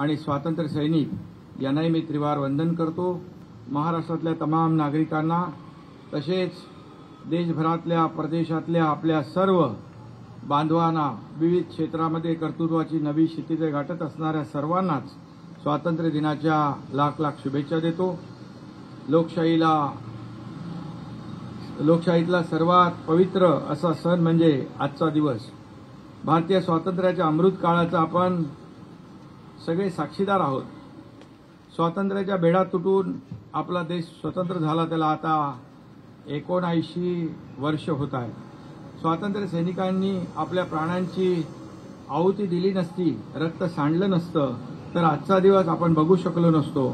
आणि स्वातंत्र्य सैनिक यांनाही मी त्रिवार वंदन करतो। महाराष्ट्रातल्या तमाम नागरिकांना तसेच देशभरातल्या परदेशातल्या आपल्या सर्व बांधवांना विविध क्षेत्रामध्ये कर्तृत्वाची नवी क्षितिजे गाठत असणाऱ्या सर्वांनाच स्वातंत्र्य दिनाच्या लाख लाख शुभेच्छा देतो। लोकशाहीतला सर्वात पवित्र असा सण म्हणजे आजचा दिवस। भारतीय स्वातंत्र्याच्या अमृत काळाचा आपण सगळे साक्षीदार आहोत। स्वातंत्र्याच्या बेडा तुटून आपला देश स्वतंत्र झाला त्याला आता 79 वर्ष होत आहेत। स्वातंत्र्य सैनिकांनी आपल्या प्राणांची आहुती दिली नसती, रक्त सांडलं नसतं तर आजचा दिवस आपण बघू शकलो नसतो।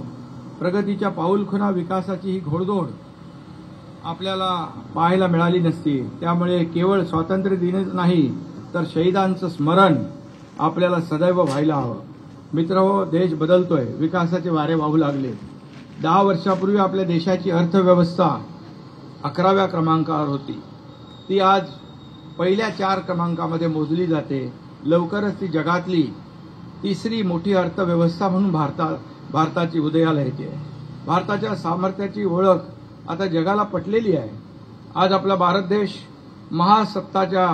प्रगतीच्या पाऊलखुणा विकासाची ही घोडदौड आपल्याला पाहायला मिळाली नसती। त्यामुळे केवळ स्वातंत्र्य दिनच नाही तर शहीदांचं स्मरण आपल्याला सदैव व्हायला हवं। मित्रहो, देश बदलतोय, विकासाचे वारे वाहू लागले। 10 वर्षापूर्वी आपल्या देशाची अर्थव्यवस्था 11व्या क्रमांकावर होती, ती आज पहिल्या 4 क्रमांकामध्ये मोजली जाते। लवकरच ती जगातली 3री मोठी अर्थव्यवस्था म्हणून भारताची उदयाला येते। भारताच्या सामर्थ्याची ओळख आता जगाला पटलेली आहे। आज आपला भारत देश महासत्ताच्या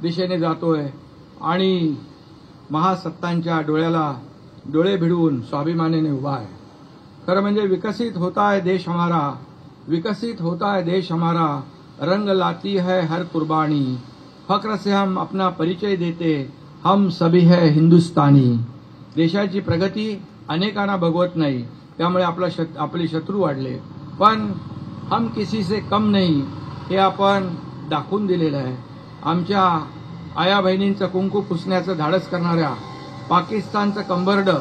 दिशेने जातोय आणि महासत्तांच्या डोळ्याला डोळे भिडवून स्वाभिमानाने उभा आहे। खरं म्हणजे विकसित होता है देश हमारा, विकसित होता है देश हमारा, रंग लाती है हर कुर्बानी, फक्र से हम अपना परिचय देते, हम सभी है हिंदुस्तानी। देशाची प्रगती अनेकांना बघवत नाही, त्यामुळे आपले शत्रू वाढले, पण हम किसी से कम नहीं हे आपण दाखवून दिलेलं आहे। आमच्या आया बहिणींचं कुंकू पुसण्याचं धाडस करणाऱ्या पाकिस्तानचं कंबरडं,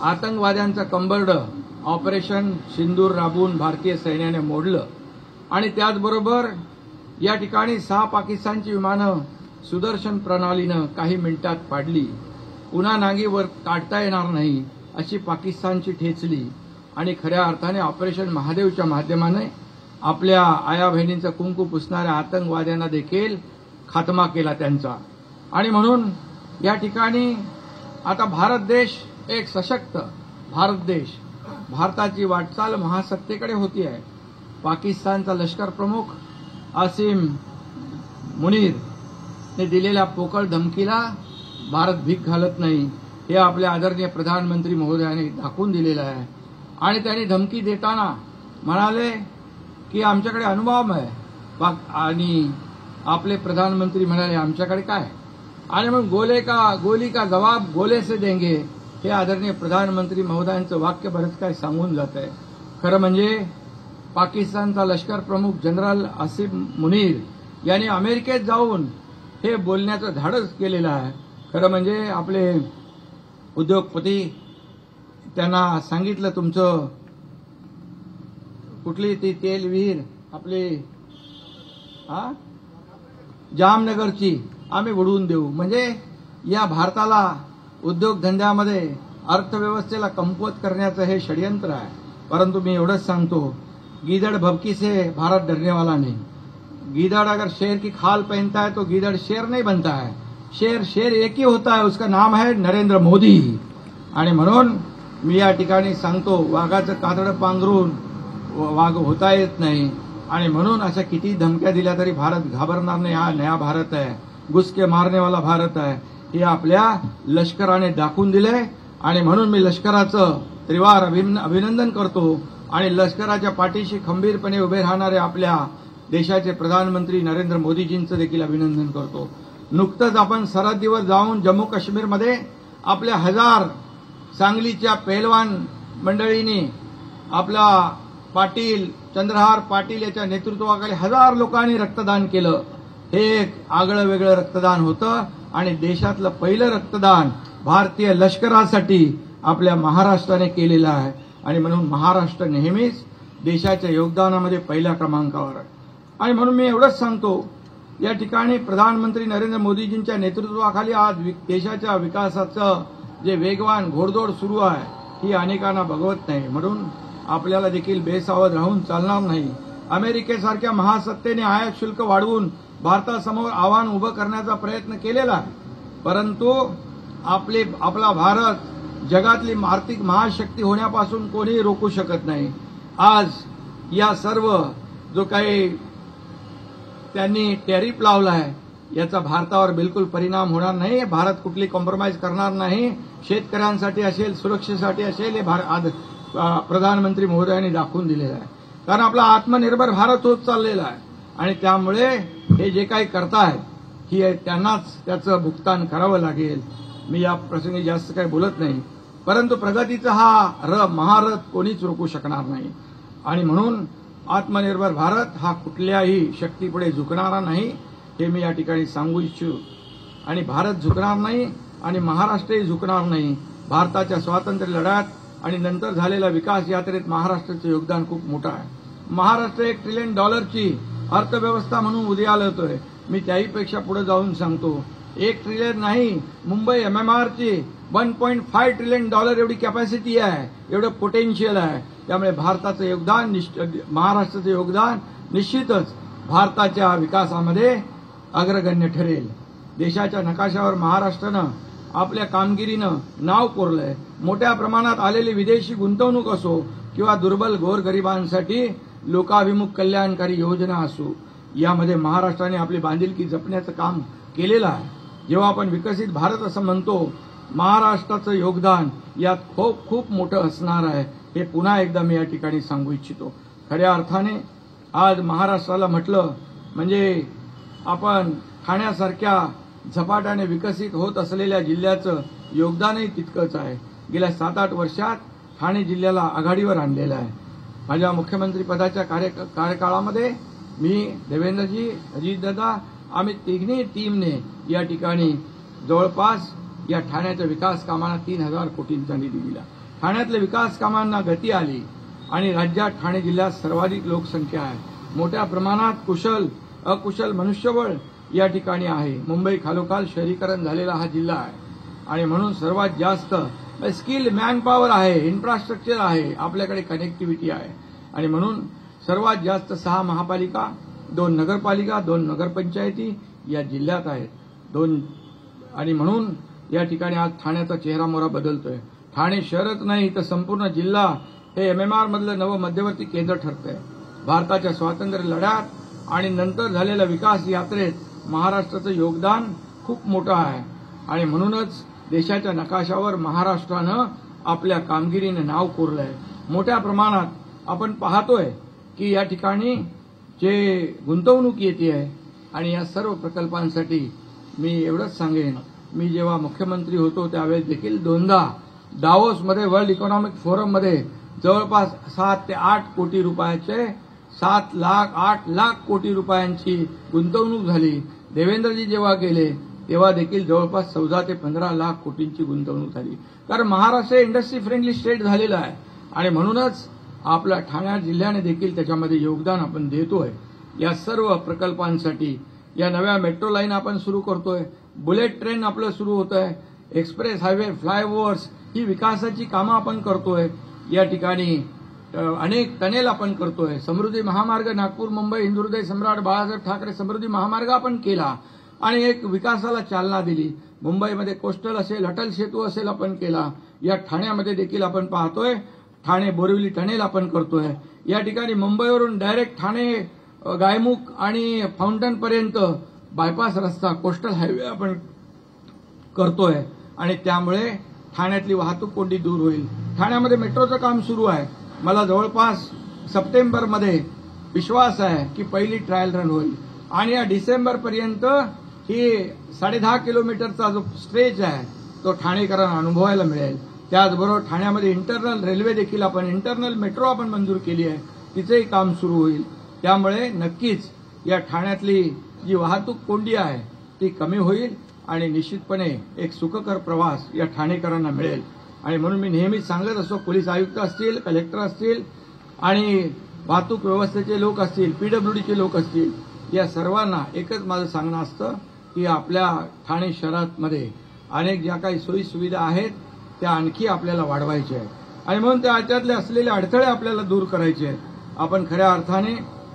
आतंकवाद्यांचं कंबरडं ऑपरेशन सिंदूर राबवून भारतीय सैन्याने मोडलं आणि त्याचबरोबर या ठिकाणी 6 पाकिस्तानची विमानं सुदर्शन प्रणालीनं काही मिनिटात पाडली। पुन्हा नागीवर काढता येणार नाही अशी पाकिस्तानची ठेचली आणि खऱ्या अर्थाने ऑपरेशन महादेवच्या माध्यमाने आपल्या आया बहिणींचं कुंकू पुसणाऱ्या आतंकवाद्यांना देखील खात्मा केला त्यांचा। आणि म्हणून या ठिकाणी आता भारत देश एक सशक्त भारत देश, भारताची वाटचाल महासत्तेकडे होती आहे। पाकिस्तानचा लष्कर प्रमुख आसिम मुनीर ने दिलेल्या पोकळ धमकीला भारत भीक घालत नाही हे आपल्या आदरणीय प्रधानमंत्री महोदयांनी दाखवून दिलेलं आहे। आणि त्यांनी धमकी देताना म्हणाले की आमच्याकडे अणुबॉम्ब आहे आणि आपले प्रधानमंत्री म्हणाले आमच्याकडे काय, आणि मग गोली का जवाब गोले से देंगे हे आदरणीय प्रधानमंत्री महोदयांचं वाक्य बरंच काय सांगून जात आहे। खरं म्हणजे पाकिस्तानचा लष्कर प्रमुख जनरल आसिम मुनीर यांनी अमेरिकेत जाऊन हे बोलण्याचं धाडस केलेलं आहे। खरं म्हणजे आपले उद्योगपती त्यांना सांगितलं तुमचं कुठली ती तेल विहीर आपली जामनगरची आम्ही बुडवून देऊ, म्हणजे या भारताला उद्योगधंद्यामध्ये अर्थव्यवस्थेला कमकुवत करण्याचं हे षडयंत्र आहे। परंतु मी एवढंच सांगतो, गीदड़ भभकी से भारत डरने वाला नहीं। गीदड़ अगर शेर की खाल पहनता है तो गीदड़ शेर नहीं बनता है, शेर एक ही होता है, उसका नाम है नरेंद्र मोदी। आणि म्हणून मी या ठिकाणी सांगतो, वाघाचं कातडं पांघरून वाघ होता येत नाही आणि म्हणून अशा किती धमक्या दिल्या तरी भारत घाबरणार नाही। हा नया भारत आहे, घुसके मारने वाला भारत आहे, हे आपल्या लष्कराने दाखवून दिले। आणि म्हणून मी लष्कराचं त्रिवार अभिनंदन करतो आणि लष्कराच्या पाठीशी खंबीरपणे उभे राहणारे आपल्या देशाचे प्रधानमंत्री नरेंद्र मोदीजींचं देखील अभिनंदन करतो। नुकतंच आपण सरहद्दीवर जाऊन जम्मू काश्मीरमध्ये आपल्या 1000 सांगलीच्या पेहलवान मंडळींनी आपला पाटील चंद्रहार पाटील याच्या नेतृत्वाखाली 1000 लोकांनी रक्तदान केलं। हे एक आगळं वेगळं रक्तदान होतं आणि देशातलं पहिलं रक्तदान भारतीय लष्करासाठी आपल्या महाराष्ट्राने केलेलं आहे। आणि म्हणून महाराष्ट्र नेहमीच देशाच्या योगदानामध्ये पहिल्या क्रमांकावर आहे। आणि म्हणून मी एवढंच सांगतो, या ठिकाणी प्रधानमंत्री नरेंद्र मोदीजींच्या नेतृत्वाखाली आज देशाच्या विकासाचं जे वेगवान घोडदौड सुरू आहे ही अनेकांना बघवत नाही। म्हणून आपल्याला देखील बेसावध राहून चालणार नाही। अमेरिकेसारख्या महासत्तेने आयात शुल्क वाढवून भारतासमोर आव्हान उभं करण्याचा प्रयत्न केलेला आहे, परंतु आपला भारत जगातली आर्थिक महाशक्ती होण्यापासून कोणीही रोखू शकत नाही। आज या सर्व जो काही त्यांनी टॅरिफ लावला आहे याचा भारतावर बिलकुल परिणाम होणार नाही। भारत कुठली कॉम्प्रोमाइज करणार नाही। शेतकऱ्यांसाठी असेल, सुरक्षेसाठी असेल, हे आज प्रधानमंत्री महोदयांनी दाखवून दिलेलं आहे। कारण आपला आत्मनिर्भर भारत होत चाललेला आहे आणि त्यामुळे हे जे काही करतायत की त्यांनाच त्याचं भुगतान करावं लागेल। मी या प्रसंगी जास्त काही बोलत नाही, परंतु प्रगतीचा हा महारथ कोणीच रोखू शकणार नाही आणि म्हणून आत्मनिर्भर भारत हा कुठल्याही शक्तीपुढे झुकणारा नाही, हे मी या ठिकाणी सांगू इच्छितो। आणि भारत झुकणार नाही आणि महाराष्ट्रही झुकणार नाही। भारताच्या स्वातंत्र्य लढ्यात आणि नंतर झालेल्या विकास यात्रेत महाराष्ट्राचं योगदान खूप मोठं आहे। महाराष्ट्र $1 ट्रिलियन अर्थव्यवस्था म्हणून उदयाला येतोय। मी त्याहीपेक्षा पुढे जाऊन सांगतो, 1 ट्रिलियन नाही, मुंबई MMRची $1.5 ट्रिलियन एवढी कॅपॅसिटी आहे, एवढं पोटेन्शियल आहे। त्यामुळे भारताचं योगदान, महाराष्ट्राचं योगदान निश्चितच भारताच्या विकासामध्ये अग्रगण्य ठरेल। देशाच्या नकाशावर महाराष्ट्रानं आपल्या कामगिरीनं नाव कोरलंय। मोठ्या प्रमाणात आलेली विदेशी गुंतवणूक असो किंवा दुर्बल गोरगरिबांसाठी लोकाभिमुख कल्याणकारी योजना असो, यामध्ये महाराष्ट्राने आपली बांधिलकी जपण्याचं काम केलेलं आहे। जेव्हा आपण विकसित भारत असं म्हणतो, महाराष्ट्राचं योगदान यात खूप खूप मोठं असणार आहे, हे पुन्हा एकदा मी या ठिकाणी सांगू इच्छितो। खऱ्या अर्थाने आज महाराष्ट्राला म्हटलं म्हणजे आपण ठाण्यासारख्या झपाट्याने विकसित होत असलेल्या जिल्ह्याचं योगदानही तितकंच आहे। गेल्या 7-8 वर्षात ठाणे जिल्ह्याला आघाडीवर आणलेलं आहे। माझ्या मुख्यमंत्री पदाच्या कार्यकाळामध्ये मी, देवेंद्रजी, अजितदादा, आम्ही तिन्ही टीमने या ठिकाणी जवळपास या ठाण्याच्या विकास कामांना 3,000 कोटींचा निधी दिला। ठाण्यातल्या विकास कामांना गती आली आणि राज्यात ठाणे जिल्ह्यात सर्वाधिक लोकसंख्या आहे। मोठ्या प्रमाणात कुशल अकुशल मनुष्यबळ या ठिकाणी आहे। मुंबई खालोखाल शहरीकरण झालेला हा जिल्हा आहे आणि म्हणून सर्वात जास्त स्किल मॅनपॉवर आहे, इन्फ्रास्ट्रक्चर आहे, आपल्याकडे कनेक्टिव्हिटी आहे आणि म्हणून सर्वात जास्त 6 महापालिका, 2 नगरपालिका, 2 नगरपंचायती या जिल्ह्यात आहेत। आणि म्हणून या ठिकाणी आज ठाण्याचा चेहरामोहरा बदलतोय। ठाणे शहरच नाही तर संपूर्ण जिल्हा हे MMR मधलं नवं मध्यवर्ती केंद्र ठरतंय। भारताच्या स्वातंत्र्य लढ्यात आणि नंतर झालेल्या विकास यात्रेत महाराष्ट्राचं योगदान खूप मोठं आहे आणि म्हणूनच देशाच्या नकाशावर महाराष्ट्रानं आपल्या कामगिरीनं नाव कोरलंय। मोठ्या प्रमाणात आपण पाहतोय की या ठिकाणी जे गुंतवणूक येते आहे आणि या सर्व प्रकल्पांसाठी मी एवढंच सांगेन, मी जेव्हा मुख्यमंत्री होतो त्यावेळेस देखील 2दा दावोसमध्ये वर्ल्ड इकॉनॉमिक फोरममध्ये जवळपास 7 ते 8 कोटी रुपयाचे 8 लाख कोटी रुपयांची गुंतवणूक झाली। देवेंद्रजी जेव्हा गेले तेव्हा देखील जवळपास 14 ते 15 लाख कोटींची गुंतवणूक झाली। कारण महाराष्ट्र इंडस्ट्री फ्रेंडली स्टेट झालेला आहे आणि म्हणूनच आपल्या ठाणे जिल्ह्याने देखील त्याच्यामध्ये योगदान आपण देतोय। या सर्व प्रकल्पांसाठी या नव्या मेट्रो लाईन आपण सुरू करतोय, बुलेट ट्रेन आपलं सुरू होत आहे, एक्सप्रेस हायवे, फ्लायओव्हर्स ही विकासाची कामं आपण करतोय। या ठिकाणी अनेक टनेल आपण करतोय। समृद्धी महामार्ग नागपूर मुंबई हिंदुहृदय सम्राट बाळासाहेब ठाकरे समृद्धी महामार्ग आपण केला आणि एक विकासाला चालना दिली। मुंबईमध्ये कोस्टल असेल, अटल सेतू असेल आपण केला। या ठाण्यामध्ये देखील आपण पाहतोय ठाणे बोरिवली टनेल आपण करतोय। या ठिकाणी मुंबईवरून डायरेक्ट ठाणे गायमुख आणि फाउंटन पर्यंत बायपास रस्ता कोस्टल हायवे आपण करतोय आणि त्यामुळे ठाण्यातली वाहतूक कोंडी दूर होईल। ठाण्यामध्ये मेट्रोचं काम सुरू आहे। मला जवळपास सप्टेंबरमध्ये विश्वास आहे की पहिली ट्रायल रन होईल आणि या डिसेंबरपर्यंत ही 10.5 किलोमीटरचा जो स्ट्रेच आहे तो ठाणेकरांना अनुभवायला मिळेल। त्याचबरोबर ठाण्यामध्ये इंटरनल रेल्वे देखील आपण इंटरनल मेट्रो आपण मंजूर केली आहे, तिचेही काम सुरू होईल। त्यामुळे नक्कीच या ठाण्यातली जी वाहतूक कोंडी आहे ती कमी होईल आणि निश्चितपणे एक सुखकर प्रवास या ठाणेकरांना मिळेल। आणि म्हणून मी नेहमीच सांगत असतो, पोलीस आयुक्त असतील, कलेक्टर असतील आणि वाहतूक व्यवस्थेचे लोक असतील, PWDचे लोक असतील, या सर्वांना एकच माझं सांगणं असतं की आपल्या ठाणे शहरामध्ये अनेक ज्या काही सोयी सुविधा आहेत त्या आणखी आपल्याला वाढवायच्या आहेत आणि म्हणून त्याच्यातले असलेले अडथळे आपल्याला दूर करायचे आहेत। आपण खऱ्या अर्थाने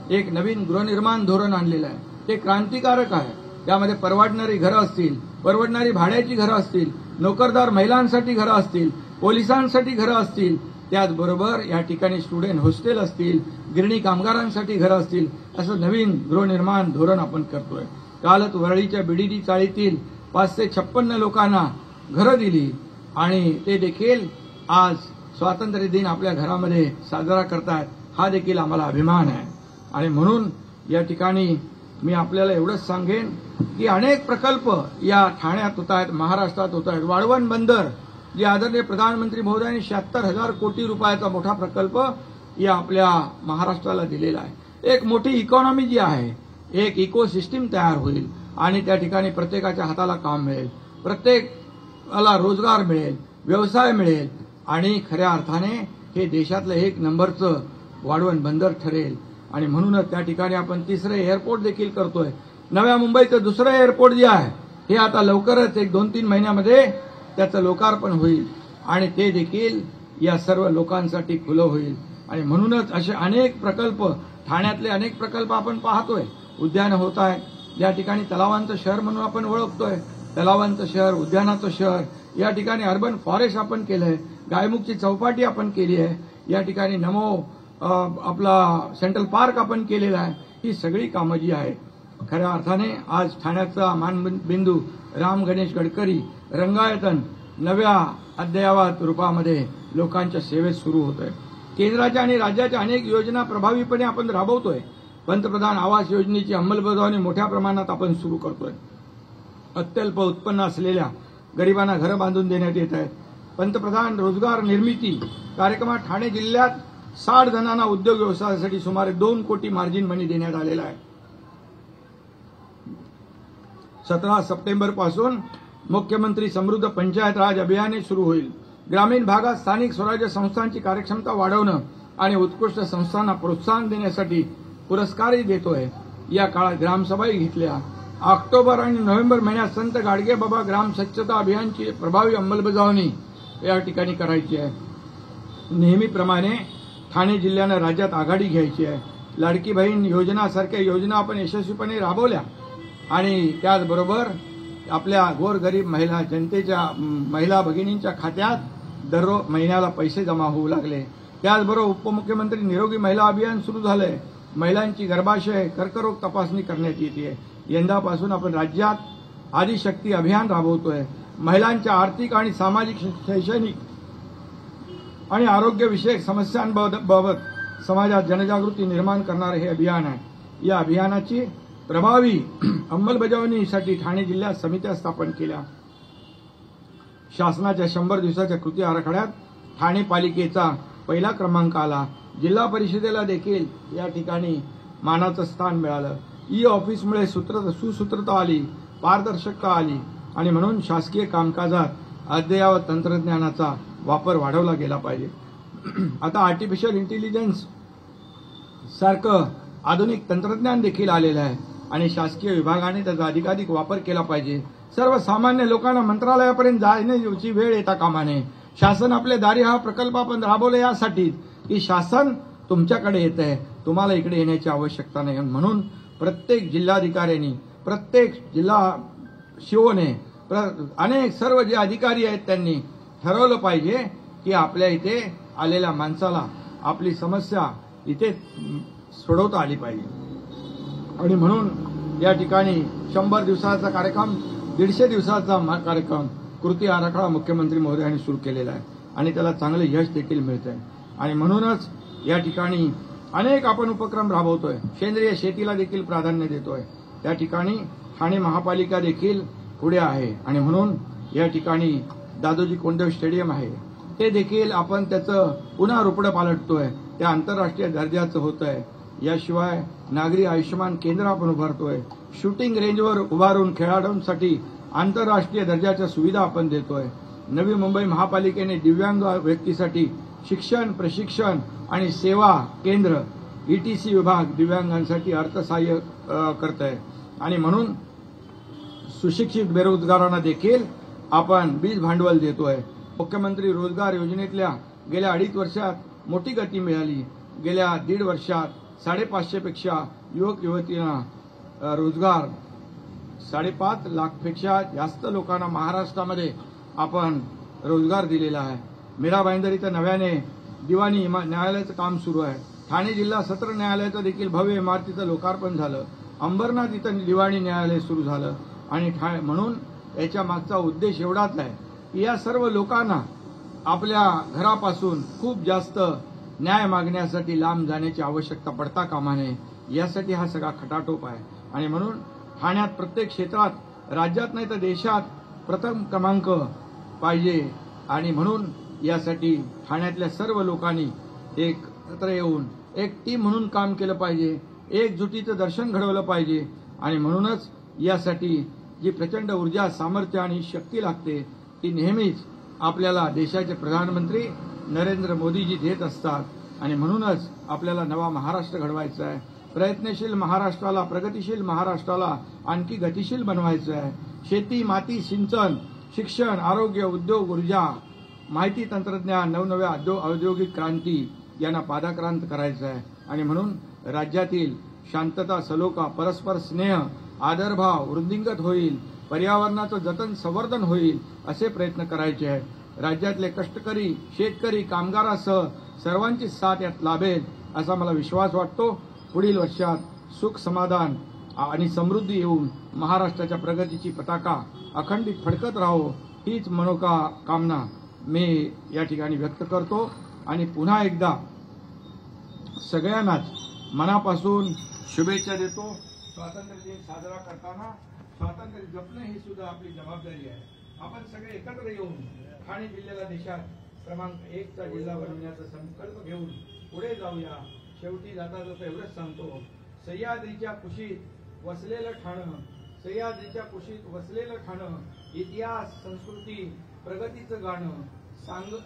एक नवीन गृहनिर्माण धोरण आणलेलं आहे, ते क्रांतिकारक आहे। त्यामध्ये परवडणारी घरं असतील, परवडणारी भाड्याची घरं असतील, नोकरदार महिलांसाठी घरं असतील, पोलिसांसाठी घरं असतील, त्याचबरोबर या ठिकाणी स्टुडंट हॉस्टेल असतील, गिरणी कामगारांसाठी घरं असतील, असं नवीन गृहनिर्माण धोरण आपण करतोय. कालच वरळीच्या बीडीडी चाळीतील 556 लोकांना घरं दिली आणि ते देखील आज स्वातंत्र्य दिन आपल्या घरामध्ये साजरा करतायत. हा देखील आम्हाला अभिमान आहे. आणि म्हणून या ठिकाणी मी आपल्याला एवढंच सांगेन की अनेक प्रकल्प या ठाण्यात होत आहेत, महाराष्ट्रात होत आहेत. वाळवण बंदर जे आदरणीय प्रधानमंत्री महोदयांनी 76,000 कोटी रुपयाचा मोठा प्रकल्प या आपल्या महाराष्ट्राला दिलेला आहे. एक मोठी इकॉनॉमी जी आहे, एक इकोसिस्टीम तयार होईल आणि त्या ठिकाणी प्रत्येकाच्या हाताला काम मिळेल, प्रत्येकाला रोजगार मिळेल, व्यवसाय मिळेल आणि खऱ्या अर्थाने हे देशातलं 1 नंबरचं वाळवण बंदर ठरेल. आणि म्हणूनच त्या ठिकाणी आपण 3रं एअरपोर्ट देखील करतोय. नव्या मुंबईचं 2रं एअरपोर्ट जे आहे हे आता लवकरच 1-2-3 महिन्यामध्ये त्याचं लोकार्पण होईल आणि ते देखील या सर्व लोकांसाठी खुलं होईल. आणि म्हणूनच असे अनेक प्रकल्प, ठाण्यातले अनेक प्रकल्प आपण पाहतोय. उद्यानं होत आहेत, या ठिकाणी तलावांचं शहर म्हणून आपण ओळखतोय. तलावांचं शहर, उद्यानाचं शहर, या ठिकाणी अर्बन फॉरेस्ट आपण केलंय, गायमुखची चौपाटी आपण केली आहे, या ठिकाणी नमो आपला सेंट्रल पार्क आपण केलेला आहे. ही सगळी कामं जी आहे खऱ्या अर्थाने आज ठाण्याचा मानबिंदू राम गणेश गडकरी रंगायतन नव्या अद्ययावत रूपामध्ये लोकांच्या सेवेत सुरू होतोय. केंद्राच्या आणि राज्याच्या अनेक योजना प्रभावीपणे आपण राबवतोय. पंतप्रधान आवास योजनेची अंमलबजावणी मोठ्या प्रमाणात आपण सुरू करतोय. अत्यल्प उत्पन्न असलेल्या गरिबांना घरं बांधून देण्यात येत आहेत. पंतप्रधान रोजगार निर्मिती कार्यक्रमात ठाणे जिल्ह्यात 60 जणांना उद्योग व्यवसायासाठी सुमारे 2 कोटी मार्जिन मनी देण्यात आलेला आहे. 17 सप्टेंबर पासून मुख्यमंत्री समृद्ध पंचायत राज अभियान सुरू होईल. ग्रामीण भागात स्थानिक स्वराज्य संस्थांची कार्यक्षमता वाढवणं आणि उत्कृष्ट संस्थांना प्रोत्साहन देण्यासाठी पुरस्कारही देतोय. या काळात ग्रामसभाही घेतल्या. ऑक्टोबर आणि नोव्हेंबर महिन्यात संत गाडगेबाबा ग्राम स्वच्छता अभियानची प्रभावी अंमलबजावणी या ठिकाणी करायची आहे. नेहमीप्रमाणे ठाणे जिल्ह्यानं राज्यात आघाडी घ्यायची आहे. लाडकी बहीण योजनासारख्या योजना आपण यशस्वीपणे राबवल्या आणि त्याचबरोबर आपल्या गोरगरीब महिला जनतेच्या महिला भगिनींच्या खात्यात दररोज महिन्याला पैसे जमा होऊ लागले. त्याचबरोबर उपमुख्यमंत्री निरोगी महिला अभियान सुरू झालंय. महिलांची गर्भाशय कर्करोग तपासणी करण्यात येते. यंदापासून आपण राज्यात आदिशक्ती अभियान राबवतोय. महिलांच्या आर्थिक आणि सामाजिक, शैक्षणिक आणि आरोग्यविषयक समस्यांबाबत समाजात जनजागृती निर्माण करणारे हे अभियान आहे. या अभियानाची प्रभावी अंमलबजावणीसाठी ठाणे जिल्ह्यात समित्या स्थापन केल्या. शासनाच्या 100 दिवसाच्या कृती आराखड्यात ठाणे पालिकेचा पहिला क्रमांक आला. जिल्हा परिषदेला देखील या ठिकाणी मानाचं स्थान मिळालं. ई ऑफिसमुळे सुसूत्रता आली, पारदर्शकता आली आणि म्हणून शासकीय कामकाजात अद्ययावत तंत्रज्ञानाचा वापर वाढवला गेला पाहिजे. आता आर्टिफिशियल इंटेलिजन्स सारखं आधुनिक तंत्रज्ञान देखील आलेलं आहे आणि शासकीय विभागाने त्याचा अधिकाधिक वापर केला पाहिजे. सर्वसामान्य लोकांना मंत्रालयापर्यंत जाण्याची वेळ येता कामा नये. शासन आपल्या दारी हा प्रकल्प आपण राबवला यासाठी की शासन तुमच्याकडे येत आहे, तुम्हाला इकडे येण्याची आवश्यकता नाही. म्हणून प्रत्येक जिल्हाधिकाऱ्यांनी, प्रत्येक जिल्हा शिवोने, अनेक सर्व जे अधिकारी आहेत त्यांनी ठरवलं पाहिजे की आपल्या इथे आलेल्या माणसाला आपली समस्या इथे सोडवता आली पाहिजे. आणि म्हणून या ठिकाणी 100 दिवसाचा कार्यक्रम, 150 दिवसाचा कार्यक्रम, कृती आराखडा मुख्यमंत्री महोदयांनी सुरू केलेला आहे आणि त्याला चांगलं यश देखील मिळतंय. आणि म्हणूनच या ठिकाणी अनेक आपण उपक्रम राबवतोय. सेंद्रिय शेतीला देखील प्राधान्य देतोय. त्या ठिकाणी ठाणे महापालिका देखील पुढे आहे आणि म्हणून या ठिकाणी दादोजी कोंडदेव स्टेडियम आहे, ते देखील आपण त्याचं पुन्हा रुपडं पालटतोय. ते आंतरराष्ट्रीय दर्जाचं होतंय. याशिवाय नागरी आयुष्यमान केंद्र आपण उभारतोय. शूटिंग रेंजवर उभारून खेळाडूंसाठी आंतरराष्ट्रीय दर्जाच्या सुविधा आपण देतोय. नवी मुंबई महापालिकेने दिव्यांग व्यक्तीसाठी शिक्षण, प्रशिक्षण आणि सेवा केंद्र ईटीसी विभाग दिव्यांगांसाठी अर्थसहाय्य करत आहे. आणि म्हणून सुशिक्षित बेरोजगारांना देखील आपण बीज भांडवल देतोय. मुख्यमंत्री रोजगार योजनेतल्या गेल्या 2.5 वर्षात मोठी गती मिळाली. गेल्या 1.5 वर्षात 550 पेक्षा युवक युवतींना रोजगार, 5.5 लाखपेक्षा जास्त लोकांना महाराष्ट्रामध्ये आपण रोजगार दिलेला आहे. मीरा भाईंदर इथं नव्याने दिवाणी न्यायालयाचं काम सुरू आहे. ठाणे जिल्हा सत्र न्यायालयाचं देखील भव्य इमारतीचं लोकार्पण झालं. अंबरनाथ इथं दिवाणी न्यायालय सुरू झालं. आणि म्हणून याच्या मागचा उद्देश एवढाच आहे की या सर्व लोकांना आपल्या घरापासून खूप जास्त न्याय मागण्यासाठी लांब जाण्याची आवश्यकता पडता कामा नये, यासाठी हा सगळा खटाटोप आहे. आणि म्हणून ठाण्यात प्रत्येक क्षेत्रात राज्यात नाही तर देशात प्रथम क्रमांक पाहिजे. आणि म्हणून यासाठी ठाण्यातल्या सर्व लोकांनी एकत्र येऊन एक टीम म्हणून काम केलं पाहिजे, एकजुटीचं दर्शन घडवलं पाहिजे. आणि म्हणूनच यासाठी जी प्रचंड ऊर्जा, सामर्थ्य आणि शक्ती लागते ती नेहमीच आपल्याला देशाचे प्रधानमंत्री नरेंद्र मोदीजी देत असतात. आणि म्हणूनच आपल्याला नवा महाराष्ट्र घडवायचा आहे. प्रयत्नशील महाराष्ट्राला, प्रगतिशील महाराष्ट्राला आणखी गतिशील बनवायचं आहे. शेती, माती, सिंचन, शिक्षण, आरोग्य, उद्योग, ऊर्जा, माहिती तंत्रज्ञान, नवनव्या औद्योगिक क्रांती यांना पादाक्रांत करायचं आहे. आणि म्हणून राज्यातील शांतता, सलोखा, परस्पर स्नेह, आदरभाव वृद्धिंगत होईल, पर्यावरणाचं जतन, संवर्धन होईल असे प्रयत्न करायचे आहेत. राज्यातले कष्टकरी, शेतकरी, कामगारासह सर्वांची साथ यात लाभेल असा मला विश्वास वाटतो. पुढील वर्षात सुख, समाधान आणि समृद्धी येऊन महाराष्ट्राच्या प्रगतीची पताका अखंडित फडकत राहो, हीच मनोकामना मी या ठिकाणी व्यक्त करतो. आणि पुन्हा एकदा सगळ्यांनाच मनापासून शुभेच्छा देतो. स्वातंत्र्य दिन साजरा करताना स्वातंत्र्य जपणं ही सुद्धा आपली जबाबदारी आहे. आपण सगळे एकत्र येऊन ठाणे जिल्ह्याला देशात क्रमांक 1 चा जिल्हा बनवण्याचा संकल्प घेऊन पुढे जाऊया. शेवटी जाता जाता एवढंच सांगतो, सह्याद्रीच्या कुशीत वसलेलं ठाणं, सह्याद्रीच्या कुशीत वसलेलं ठाणं, इतिहास, संस्कृती, प्रगतीचं गाणं,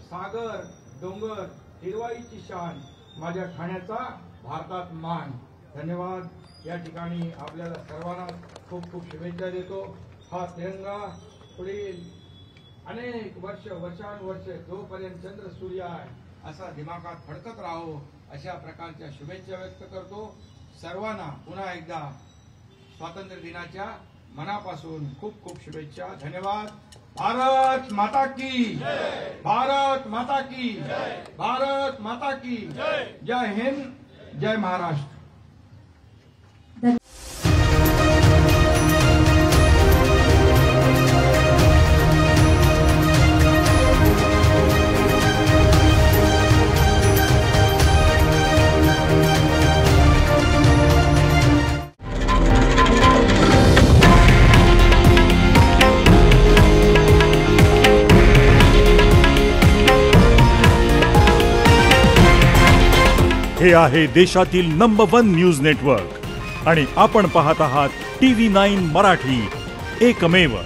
सागर, डोंगर, हिरवाईची शान, माझ्या ठाण्याचा भारतात मान. धन्यवाद. या ठिकाणी आपल्याला सर्वांना खूप खूप शुभेच्छा देतो. हा तिरंगा पुढील अनेक वर्षानुवर्ष जोपर्यंत चंद्र सूर्य आहे असा दिमागात फडकत राहो, अशा प्रकारच्या शुभेच्छा व्यक्त करतो. सर्वांना पुन्हा एकदा स्वातंत्र्य दिनाच्या मनापासून खूप खूप शुभेच्छा. धन्यवाद. भारत माता की जय. भारत माता की जय. भारत माता की जय. जय हिंद, जय महाराष्ट्र. हे आहे देशातील नंबर 1 न्यूज नेटवर्क आणि आपण पाहत आहात TV9 मराठी, एकमेव.